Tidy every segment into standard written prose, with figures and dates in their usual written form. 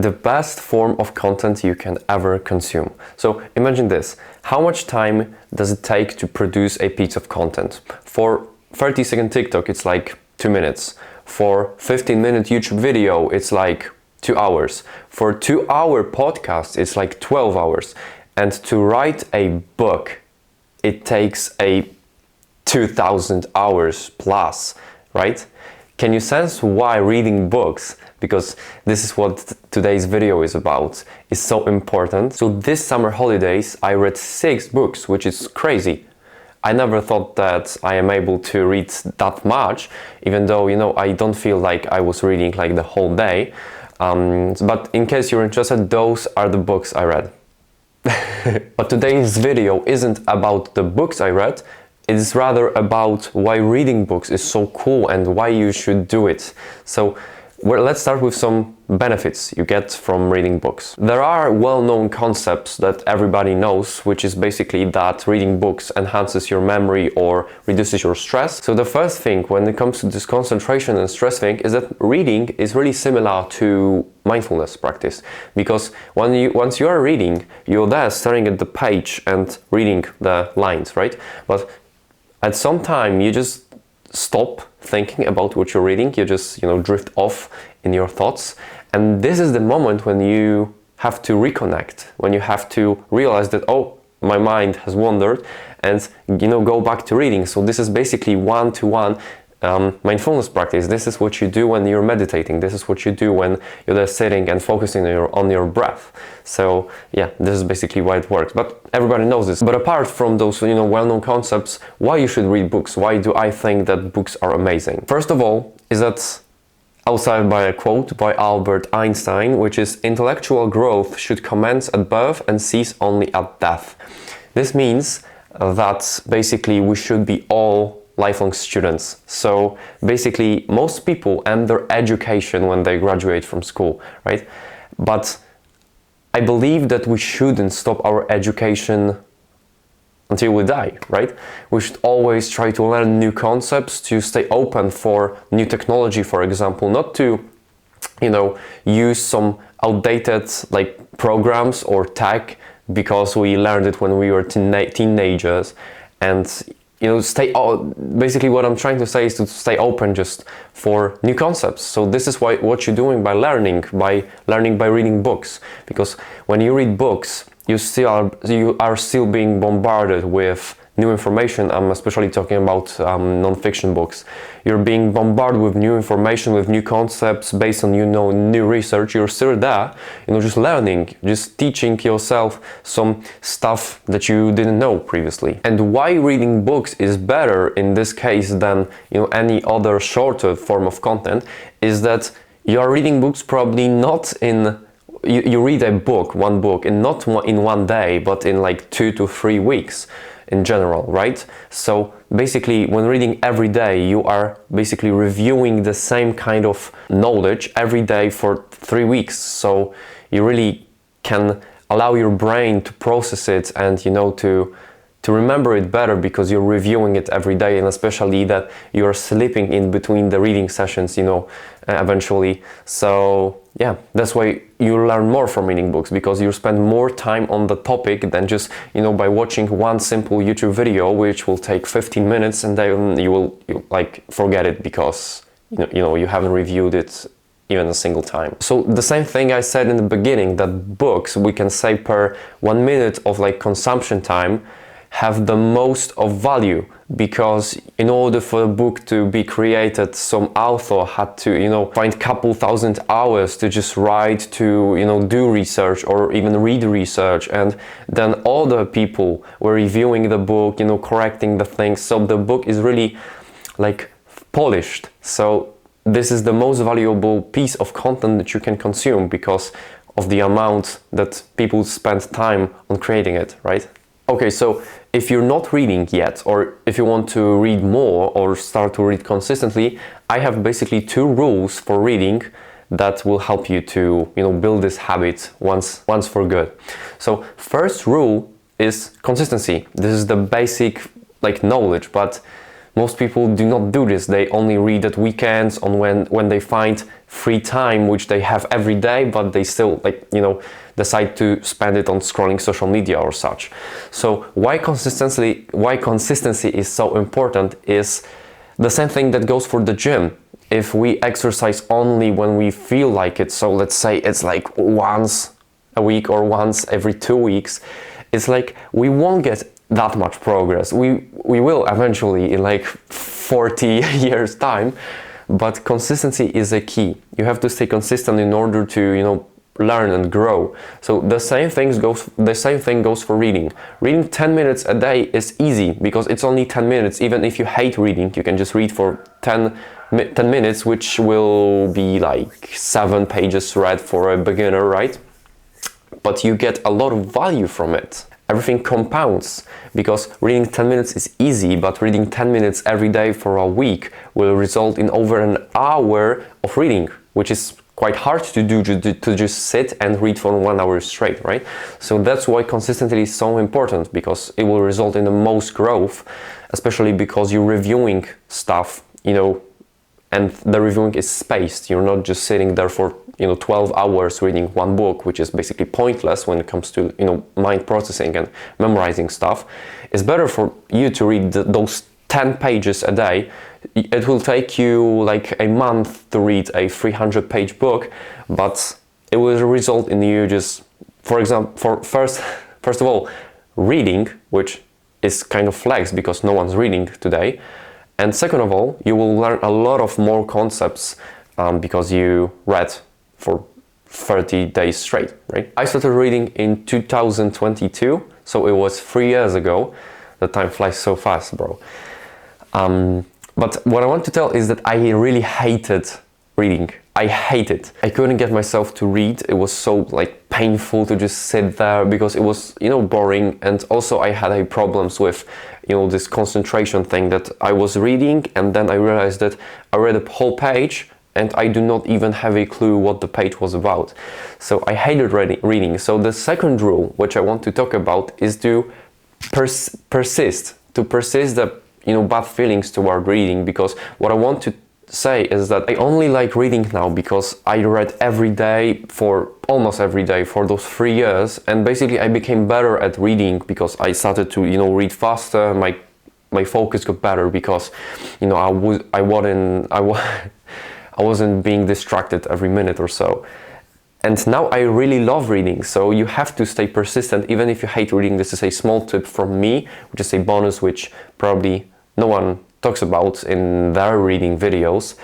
the best form of content you can ever consume. So imagine this, how much time does it take to produce a piece of content? For 30-second TikTok, it's like 2 minutes. For 15-minute YouTube video, it's like 2 hours. For 2-hour podcast, it's like 12 hours. And to write a book, it takes 2,000 hours plus, right? Can you sense why reading books, because this is what today's video is about, is so important? So this summer holidays, I read 6 books, which is crazy. I never thought that I am able to read that much, even though, I don't feel like I was reading like the whole day. But in case you're interested, those are the books I read. But today's video isn't about the books I read, it is rather about why reading books is so cool and why you should do it. So let's start with some benefits you get from reading books. There are well-known concepts that everybody knows, which is basically that reading books enhances your memory or reduces your stress. So the first thing when it comes to this concentration and stress thing is that reading is really similar to mindfulness practice, because once you are reading, you're there staring at the page and reading the lines, right? But at some time you just stop thinking about what you're reading, you just drift off in your thoughts, and this is the moment when you have to reconnect, when you have to realize that, oh, my mind has wandered, and go back to reading. So this is basically one-to-one mindfulness practice. This is what you do when you're meditating. This is what you do when you're there sitting and focusing on your breath. So yeah, this is basically why it works. But everybody knows this. But apart from those well-known concepts, why you should read books? Why do I think that books are amazing? First of all, is that outside by a quote by Albert Einstein, which is, "Intellectual growth should commence at birth and cease only at death." This means that basically we should be all lifelong students. So basically most people end their education when they graduate from school, right? But I believe that we shouldn't stop our education until we die, right? We should always try to learn new concepts, to stay open for new technology, for example, not to use some outdated programs or tech because we learned it when we were teenagers, and basically what I'm trying to say is to stay open just for new concepts. So this is what you're doing by learning by reading books, because when you read books, you are still being bombarded with new information. I'm especially talking about non-fiction books. You're being bombarded with new information, with new concepts based on new research. You're still there, just learning, just teaching yourself some stuff that you didn't know previously. And why reading books is better in this case than any other shorter form of content is that you are reading books probably not in you read one book, and not in one day, but in 2 to 3 weeks in general, right? So basically when reading every day, you are basically reviewing the same kind of knowledge every day for 3 weeks. So you really can allow your brain to process it and to remember it better, because you're reviewing it every day, and especially that you're sleeping in between the reading sessions, eventually. So yeah, that's why you learn more from reading books, because you spend more time on the topic than just, by watching one simple YouTube video, which will take 15 minutes, and then you forget it because, you haven't reviewed it even a single time. So the same thing I said in the beginning, that books, we can say per 1 minute of consumption time, have the most of value, because in order for a book to be created, some author had to find couple thousand hours to just write, to do research or even read research, and then other people were reviewing the book, correcting the things, so the book is really polished. So this is the most valuable piece of content that you can consume, because of the amount that people spend time on creating it, right? Okay, so if you're not reading yet, or if you want to read more or start to read consistently, I have basically 2 rules for reading that will help you to build this habit once for good. So first rule is consistency. This is the basic knowledge, but Most people do not do this. They only read at weekends, on when they find free time, which they have every day, but they still decide to spend it on scrolling social media or such. So why consistency is so important is the same thing that goes for the gym. If we exercise only when we feel like it, so let's say it's like once a week or once every 2 weeks, it's like we won't get that much progress. We will eventually in like 40 years time, but consistency is a key. You have to stay consistent in order to learn and grow. So the same thing goes for reading. Reading 10 minutes a day is easy because it's only 10 minutes. Even if you hate reading, you can just read for 10 minutes, which will be like 7 pages read for a beginner, right? But you get a lot of value from it. Everything compounds, because reading 10 minutes is easy, but reading 10 minutes every day for a week will result in over an hour of reading, which is quite hard to do, to just sit and read for 1 hour straight, right? So that's why consistency is so important, because it will result in the most growth, especially because you're reviewing stuff, and the reviewing is spaced. You're not just sitting there for 12 hours reading one book, which is basically pointless when it comes to mind processing and memorizing stuff. It's better for you to read those 10 pages a day. It will take you like a month to read a 300-page book, but it will result in you just, for example, first of all, reading, which is kind of flex because no one's reading today. And second of all, you will learn a lot of more concepts because you read for 30 days straight, right? I started reading in 2022, so it was 3 years ago. The time flies so fast, bro. But what I want to tell is that I really hated reading. I hate it. I couldn't get myself to read. It was so painful to just sit there because it was boring, and also I had problems with this concentration thing, that I was reading and then I realized that I read a whole page and I do not even have a clue what the page was about. So I hated reading. So the second rule, which I want to talk about, is to persist the bad feelings toward reading, because what I want to say is that I only like reading now because I read almost every day for those 3 years, and basically I became better at reading because I started to read faster. My focus got better because I wasn't being distracted every minute or so. And now I really love reading, so you have to stay persistent even if you hate reading. This is a small tip from me, which is a bonus which probably no one talks about in their reading videos.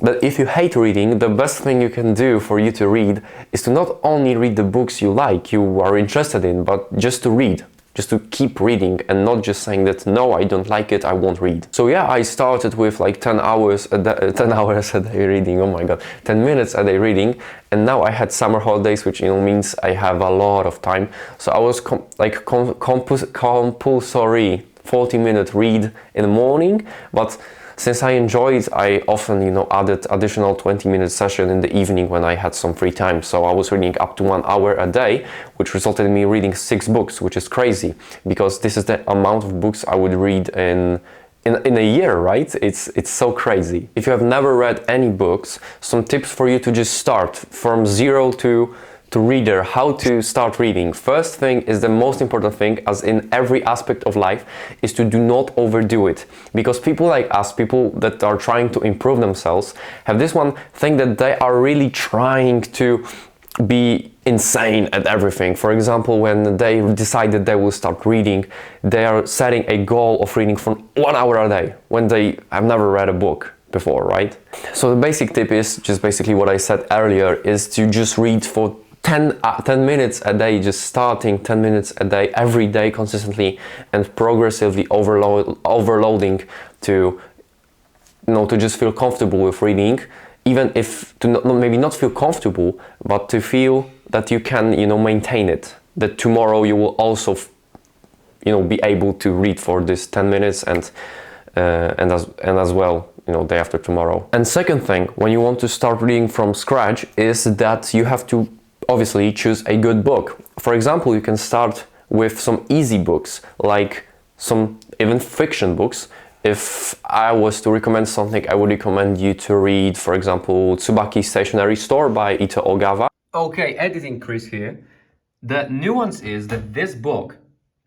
But if you hate reading, the best thing you can do for you to read is to not only read the books you are interested in, but just to read. Just to keep reading and not just saying that, no, I don't like it, I won't read. So yeah, I started with 10 hours a day reading, oh my god, 10 minutes a day reading, and now I had summer holidays, which means I have a lot of time. So I was compulsory 40-minute read in the morning, but since I enjoy it, I often added additional 20-minute session in the evening when I had some free time. So I was reading up to 1 hour a day, which resulted in me reading 6 books, which is crazy because this is the amount of books I would read in a year, right? It's so crazy. If you have never read any books, some tips for you to just start from zero to reader, how to start reading. First thing is the most important thing, as in every aspect of life, is to do not overdo it. Because people like us, people that are trying to improve themselves, have this one thing that they are really trying to be insane at everything. For example, when they decide that they will start reading, they are setting a goal of reading for 1 hour a day when they have never read a book before, right? So the basic tip is just basically what I said earlier, is to just read for 10 minutes a day, just starting 10 minutes a day every day consistently and progressively overloading to just feel comfortable with reading, even if maybe not feel comfortable, but to feel that you can maintain it, that tomorrow you will also be able to read for this 10 minutes and as well day after tomorrow. And second thing, when you want to start reading from scratch, is that you have to obviously choose a good book. For example, you can start with some easy books, like some even fiction books, If I was to recommend something, I would recommend you to read, for example, Tsubaki Stationery Store by Ito Ogawa. Okay, editing Chris here. The nuance is that this book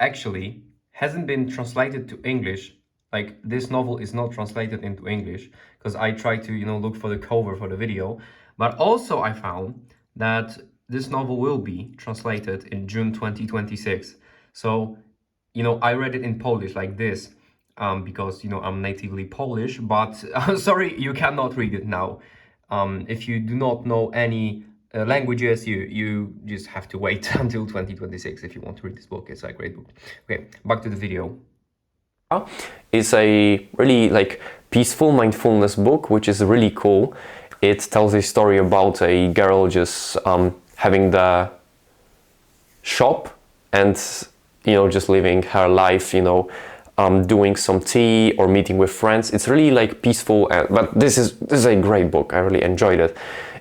actually hasn't been translated to English. Like, this novel is not translated into English because I tried to, look for the cover for the video. But also I found that this novel will be translated in June 2026. So, I read it in Polish like this, because, I'm natively Polish, but sorry, you cannot read it now. If you do not know any languages, you just have to wait until 2026 if you want to read this book. It's a great book. Okay, back to the video. It's a really peaceful mindfulness book, which is really cool. It tells a story about a girl just having the shop and just living her life, doing some tea or meeting with friends. It's really peaceful, but this is a great book. I really enjoyed it.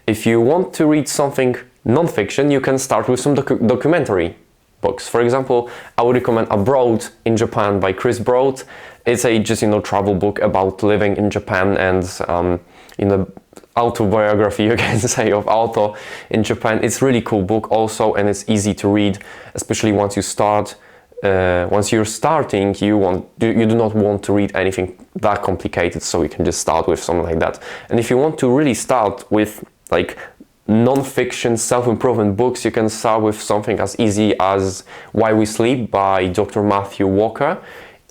If you want to read something non-fiction, you can start with some documentary books. For example, I would recommend Abroad in Japan by Chris Broad. It's a just travel book about living in Japan and autobiography, you can say, of author in Japan. It's really cool book also, and it's easy to read, especially once you start. Once you're starting, you do not want to read anything that complicated, so you can just start with something like that. And if you want to really start with non-fiction self-improvement books, you can start with something as easy as Why We Sleep by Dr. Matthew Walker.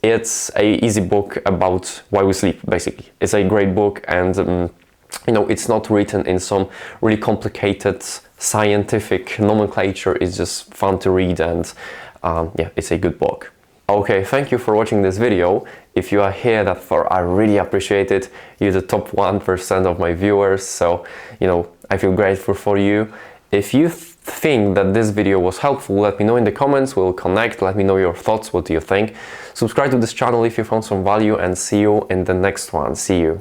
It's a easy book about why we sleep, basically. It's a great book, and it's not written in some really complicated scientific nomenclature. It's just fun to read, and yeah, it's a good book. Okay, thank you for watching this video. If you are here that far, I really appreciate it. You're the top 1% of my viewers, so I feel grateful for you. If you think that this video was helpful, let me know in the comments. We'll connect. Let me know your thoughts. What do you think? Subscribe to this channel if you found some value, and see you in the next one. See you.